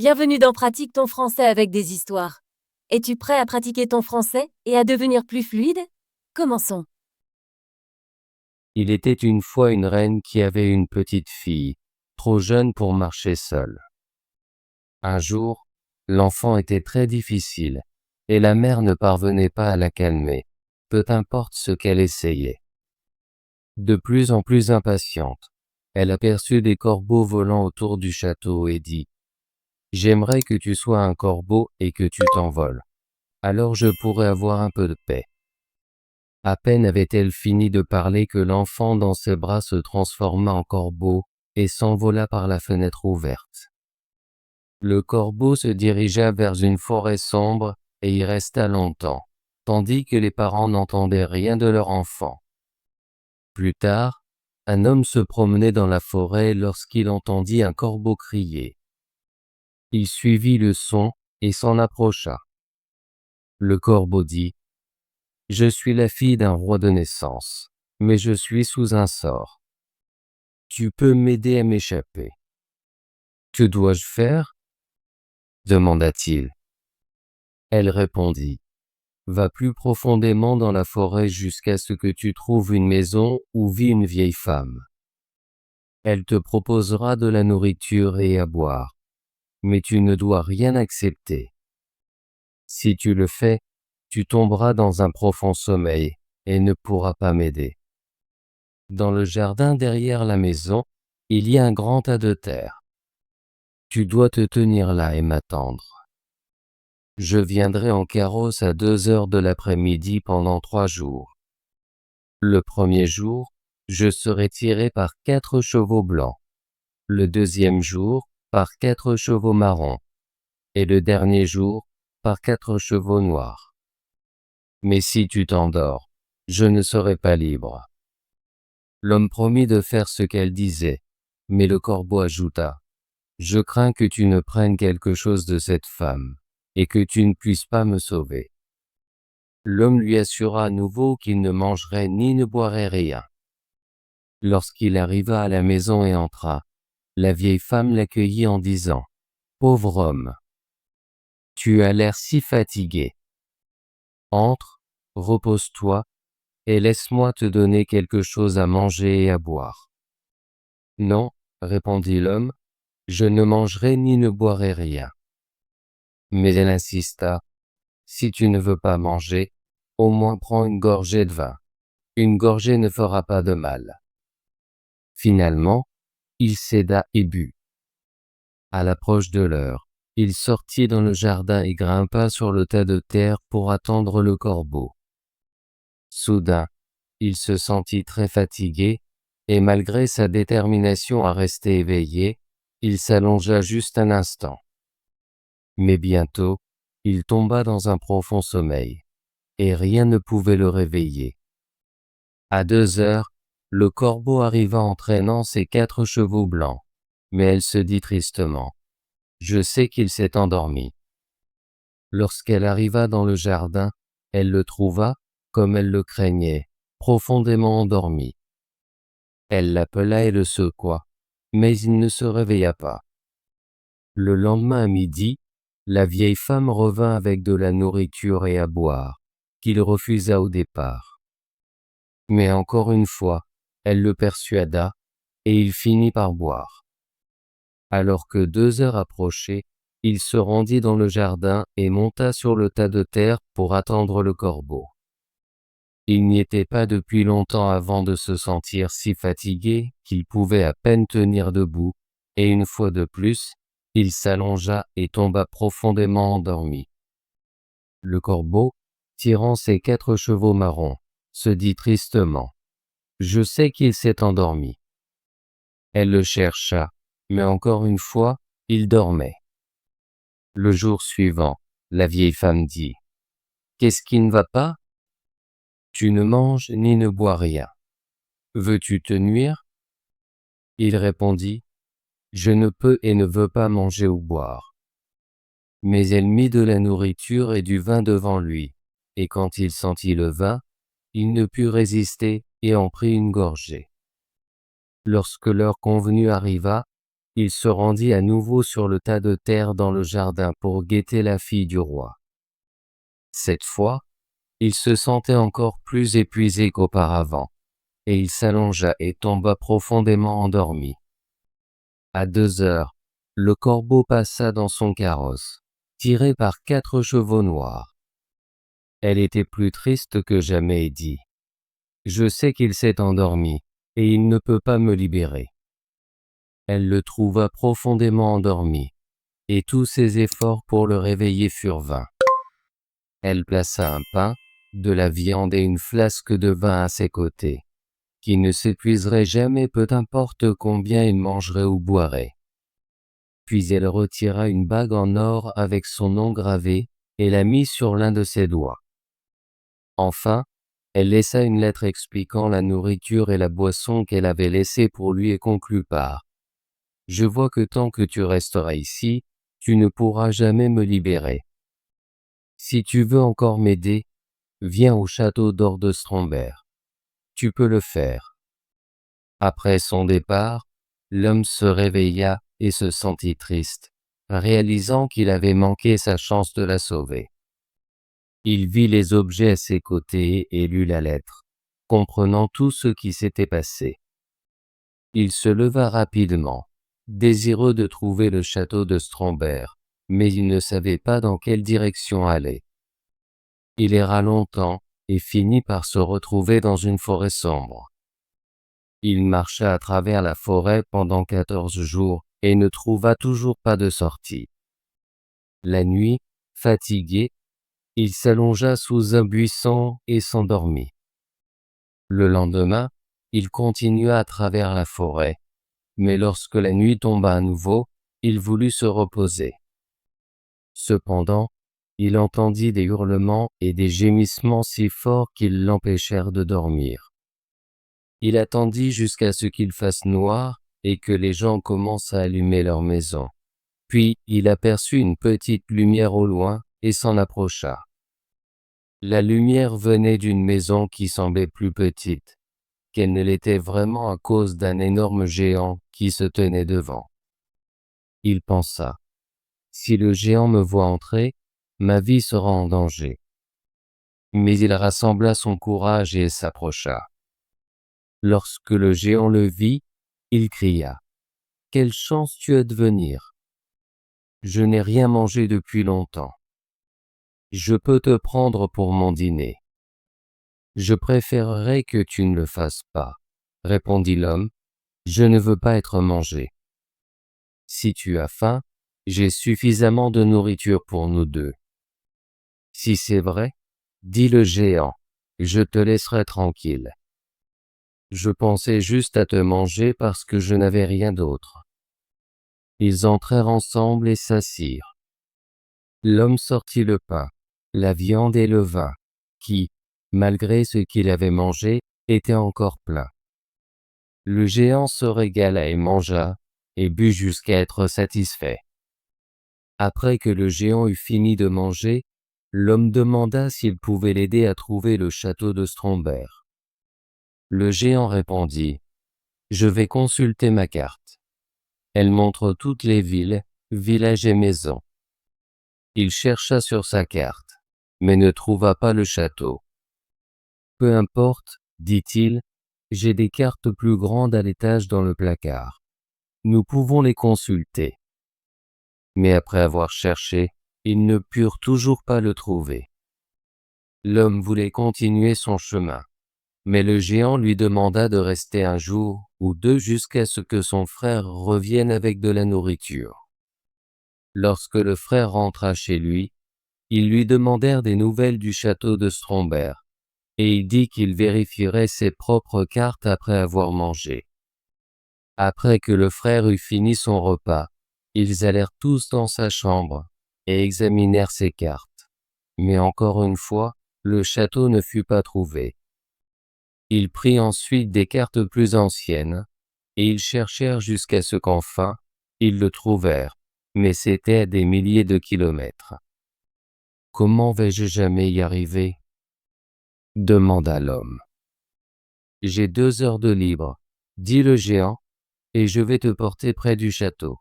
Bienvenue dans Pratique ton français avec des histoires. Es-tu prêt à pratiquer ton français et à devenir plus fluide? Commençons. Il était une fois une reine qui avait une petite fille, trop jeune pour marcher seule. Un jour, l'enfant était très difficile, et la mère ne parvenait pas à la calmer, peu importe ce qu'elle essayait. De plus en plus impatiente, elle aperçut des corbeaux volant autour du château et dit « J'aimerais que tu sois un corbeau et que tu t'envoles. Alors je pourrais avoir un peu de paix. » À peine avait-elle fini de parler que l'enfant dans ses bras se transforma en corbeau et s'envola par la fenêtre ouverte. Le corbeau se dirigea vers une forêt sombre et y resta longtemps, tandis que les parents n'entendaient rien de leur enfant. Plus tard, un homme se promenait dans la forêt lorsqu'il entendit un corbeau crier. Il suivit le son et s'en approcha. Le corbeau dit « Je suis la fille d'un roi de naissance, mais je suis sous un sort. Tu peux m'aider à m'échapper. » « Que dois-je faire ?» demanda-t-il. Elle répondit « Va plus profondément dans la forêt jusqu'à ce que tu trouves une maison où vit une vieille femme. Elle te proposera de la nourriture et à boire, mais tu ne dois rien accepter. Si tu le fais, tu tomberas dans un profond sommeil et ne pourras pas m'aider. Dans le jardin derrière la maison, il y a un grand tas de terre. Tu dois te tenir là et m'attendre. Je viendrai en carrosse à 2 heures de l'après-midi pendant 3 jours. Le premier jour, je serai tiré par 4 chevaux blancs. Le deuxième jour, par 4 chevaux marrons. Et le dernier jour, par 4 chevaux noirs. Mais si tu t'endors, je ne serai pas libre. L'homme promit de faire ce qu'elle disait, mais le corbeau ajouta « Je crains que tu ne prennes quelque chose de cette femme, et que tu ne puisses pas me sauver. » L'homme lui assura à nouveau qu'il ne mangerait ni ne boirait rien. Lorsqu'il arriva à la maison et entra, la vieille femme l'accueillit en disant « Pauvre homme, tu as l'air si fatigué. Entre, repose-toi, et laisse-moi te donner quelque chose à manger et à boire. » « Non, répondit l'homme, je ne mangerai ni ne boirai rien. » Mais elle insista. « Si tu ne veux pas manger, au moins prends une gorgée de vin. Une gorgée ne fera pas de mal. » Finalement, il céda et but. À l'approche de l'heure, il sortit dans le jardin et grimpa sur le tas de terre pour attendre le corbeau. Soudain, il se sentit très fatigué, et malgré sa détermination à rester éveillé, il s'allongea juste un instant. Mais bientôt, il tomba dans un profond sommeil, et rien ne pouvait le réveiller. À 2 heures, le corbeau arriva entraînant ses 4 chevaux blancs, mais elle se dit tristement « Je sais qu'il s'est endormi. » Lorsqu'elle arriva dans le jardin, elle le trouva, comme elle le craignait, profondément endormi. Elle l'appela et le secoua, mais il ne se réveilla pas. Le lendemain à midi, la vieille femme revint avec de la nourriture et à boire, qu'il refusa au départ. Mais encore une fois, elle le persuada, et il finit par boire. Alors que 2 heures approchaient, il se rendit dans le jardin et monta sur le tas de terre pour attendre le corbeau. Il n'y était pas depuis longtemps avant de se sentir si fatigué qu'il pouvait à peine tenir debout, et une fois de plus, il s'allongea et tomba profondément endormi. Le corbeau, tirant ses 4 chevaux marrons, se dit tristement « Je sais qu'il s'est endormi. » Elle le chercha, mais encore une fois, il dormait. Le jour suivant, la vieille femme dit « Qu'est-ce qui ne va pas ? Tu ne manges ni ne bois rien. Veux-tu te nuire ? » Il répondit « Je ne peux et ne veux pas manger ou boire. » Mais elle mit de la nourriture et du vin devant lui, et quand il sentit le vin, il ne put résister et en prit une gorgée. Lorsque l'heure convenue arriva, il se rendit à nouveau sur le tas de terre dans le jardin pour guetter la fille du roi. Cette fois, il se sentait encore plus épuisé qu'auparavant, et il s'allongea et tomba profondément endormi. À 2 heures, le corbeau passa dans son carrosse, tiré par 4 chevaux noirs. Elle était plus triste que jamais et dit : « Je sais qu'il s'est endormi, et il ne peut pas me libérer. » Elle le trouva profondément endormi, et tous ses efforts pour le réveiller furent vains. Elle plaça un pain, de la viande et une flasque de vin à ses côtés, qui ne s'épuiserait jamais peu importe combien il mangerait ou boirait. Puis elle retira une bague en or avec son nom gravé, et la mit sur l'un de ses doigts. Enfin, elle laissa une lettre expliquant la nourriture et la boisson qu'elle avait laissée pour lui et conclut par : « Je vois que tant que tu resteras ici, tu ne pourras jamais me libérer. Si tu veux encore m'aider, viens au château d'or de Stromberg. Tu peux le faire. » Après son départ, l'homme se réveilla et se sentit triste, réalisant qu'il avait manqué sa chance de la sauver. Il vit les objets à ses côtés et lut la lettre, comprenant tout ce qui s'était passé. Il se leva rapidement, désireux de trouver le château de Stromberg, mais il ne savait pas dans quelle direction aller. Il erra longtemps et finit par se retrouver dans une forêt sombre. Il marcha à travers la forêt pendant 14 jours et ne trouva toujours pas de sortie. La nuit, fatigué, il s'allongea sous un buisson et s'endormit. Le lendemain, il continua à travers la forêt, mais lorsque la nuit tomba à nouveau, il voulut se reposer. Cependant, il entendit des hurlements et des gémissements si forts qu'ils l'empêchèrent de dormir. Il attendit jusqu'à ce qu'il fasse noir et que les gens commencent à allumer leur maison. Puis, il aperçut une petite lumière au loin et s'en approcha. La lumière venait d'une maison qui semblait plus petite qu'elle ne l'était vraiment à cause d'un énorme géant qui se tenait devant. Il pensa : si le géant me voit entrer, ma vie sera en danger. Mais il rassembla son courage et s'approcha. Lorsque le géant le vit, il cria : « Quelle chance tu as de venir ! Je n'ai rien mangé depuis longtemps. Je peux te prendre pour mon dîner. » « Je préférerais que tu ne le fasses pas, » répondit l'homme. « Je ne veux pas être mangé. Si tu as faim, j'ai suffisamment de nourriture pour nous deux. » « Si c'est vrai, » dit le géant, « je te laisserai tranquille. Je pensais juste à te manger parce que je n'avais rien d'autre. » Ils entrèrent ensemble et s'assirent. L'homme sortit le pain, la viande et le vin, qui, malgré ce qu'il avait mangé, étaient encore pleins. Le géant se régala et mangea, et but jusqu'à être satisfait. Après que le géant eut fini de manger, l'homme demanda s'il pouvait l'aider à trouver le château de Stromberg. Le géant répondit : « Je vais consulter ma carte. Elle montre toutes les villes, villages et maisons. » Il chercha sur sa carte, mais ne trouva pas le château. « Peu importe, dit-il, j'ai des cartes plus grandes à l'étage dans le placard. Nous pouvons les consulter. » Mais après avoir cherché, ils ne purent toujours pas le trouver. L'homme voulait continuer son chemin, mais le géant lui demanda de rester un jour ou deux jusqu'à ce que son frère revienne avec de la nourriture. Lorsque le frère rentra chez lui, ils lui demandèrent des nouvelles du château de Stromberg, et il dit qu'il vérifierait ses propres cartes après avoir mangé. Après que le frère eut fini son repas, ils allèrent tous dans sa chambre et examinèrent ses cartes. Mais encore une fois, le château ne fut pas trouvé. Il prit ensuite des cartes plus anciennes, et ils cherchèrent jusqu'à ce qu'enfin, ils le trouvèrent, mais c'était à des milliers de kilomètres. « Comment vais-je jamais y arriver ? » demanda l'homme. « J'ai 2 heures de libre, dit le géant, et je vais te porter près du château.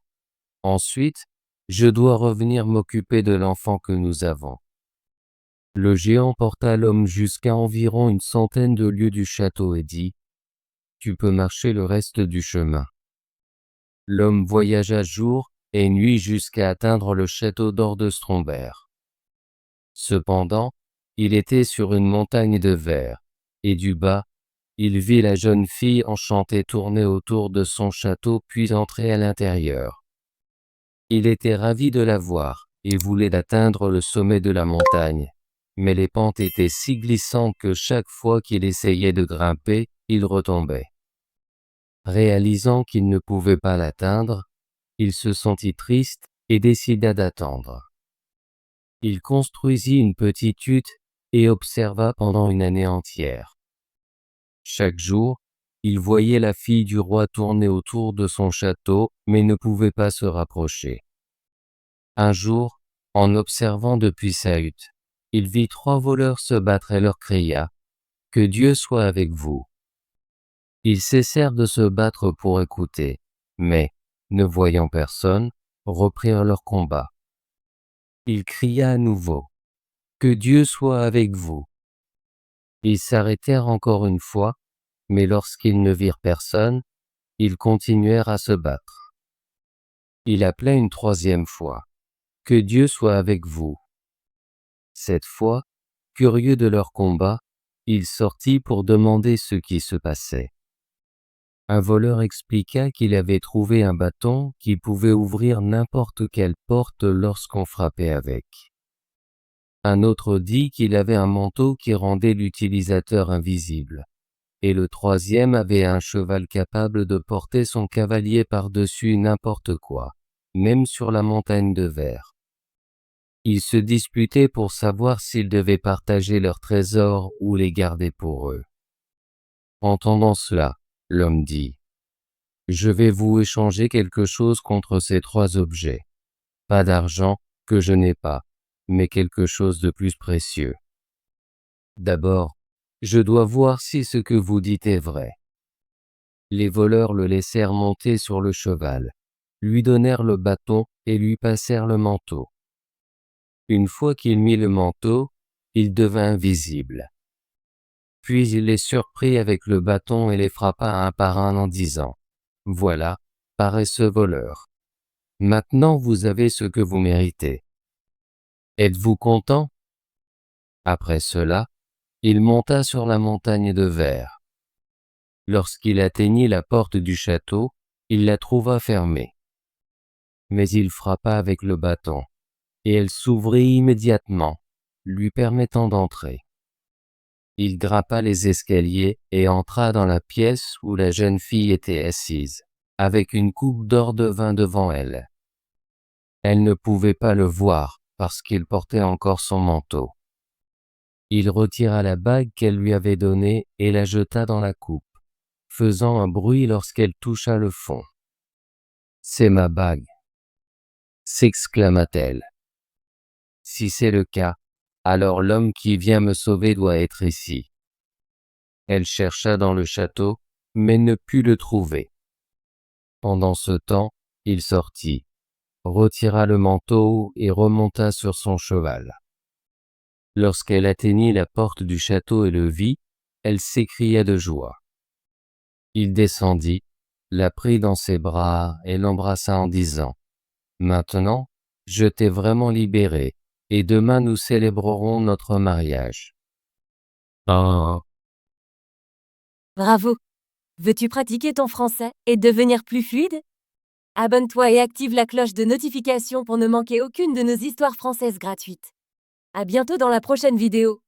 Ensuite, je dois revenir m'occuper de l'enfant que nous avons. Le géant porta l'homme jusqu'à environ une centaine de lieues du château et dit, « Tu peux marcher le reste du chemin. » L'homme voyagea jour et nuit jusqu'à atteindre le château d'or de Stromberg. Cependant, il était sur une montagne de verre, et du bas, il vit la jeune fille enchantée tourner autour de son château puis entrer à l'intérieur. Il était ravi de la voir, et voulait atteindre le sommet de la montagne, mais les pentes étaient si glissantes que chaque fois qu'il essayait de grimper, il retombait. Réalisant qu'il ne pouvait pas l'atteindre, il se sentit triste et décida d'attendre. Il construisit une petite hutte et observa pendant une année entière. Chaque jour, il voyait la fille du roi tourner autour de son château, mais ne pouvait pas se rapprocher. Un jour, en observant depuis sa hutte, il vit 3 voleurs se battre et leur cria « Que Dieu soit avec vous !» Ils cessèrent de se battre pour écouter, mais, ne voyant personne, reprirent leur combat. Il cria à nouveau « Que Dieu soit avec vous !» Ils s'arrêtèrent encore une fois, mais lorsqu'ils ne virent personne, ils continuèrent à se battre. Il appela une 3e fois « Que Dieu soit avec vous !» Cette fois, curieux de leur combat, il sortit pour demander ce qui se passait. Un voleur expliqua qu'il avait trouvé un bâton qui pouvait ouvrir n'importe quelle porte lorsqu'on frappait avec. Un autre dit qu'il avait un manteau qui rendait l'utilisateur invisible. Et le 3e avait un cheval capable de porter son cavalier par-dessus n'importe quoi, même sur la montagne de verre. Ils se disputaient pour savoir s'ils devaient partager leurs trésors ou les garder pour eux. Entendant cela, l'homme dit « Je vais vous échanger quelque chose contre ces 3 objets. Pas d'argent, que je n'ai pas, mais quelque chose de plus précieux. D'abord, je dois voir si ce que vous dites est vrai. » Les voleurs le laissèrent monter sur le cheval, lui donnèrent le bâton et lui passèrent le manteau. Une fois qu'il mit le manteau, il devint invisible. Puis il les surprit avec le bâton et les frappa un par un en disant « Voilà, paresseux voleur. Maintenant vous avez ce que vous méritez. Êtes-vous content ?» Après cela, il monta sur la montagne de verre. Lorsqu'il atteignit la porte du château, il la trouva fermée. Mais il frappa avec le bâton, et elle s'ouvrit immédiatement, lui permettant d'entrer. Il grimpa les escaliers et entra dans la pièce où la jeune fille était assise, avec une coupe d'or de vin devant elle. Elle ne pouvait pas le voir parce qu'il portait encore son manteau. Il retira la bague qu'elle lui avait donnée et la jeta dans la coupe, faisant un bruit lorsqu'elle toucha le fond. « C'est ma bague !» s'exclama-t-elle. « Si c'est le cas, alors l'homme qui vient me sauver doit être ici. » Elle chercha dans le château, mais ne put le trouver. Pendant ce temps, il sortit, retira le manteau et remonta sur son cheval. Lorsqu'elle atteignit la porte du château et le vit, elle s'écria de joie. Il descendit, la prit dans ses bras et l'embrassa en disant « Maintenant, je t'ai vraiment libéré, et demain nous célébrerons notre mariage. » Oh. Bravo! Veux-tu pratiquer ton français et devenir plus fluide? Abonne-toi et active la cloche de notification pour ne manquer aucune de nos histoires françaises gratuites. À bientôt dans la prochaine vidéo.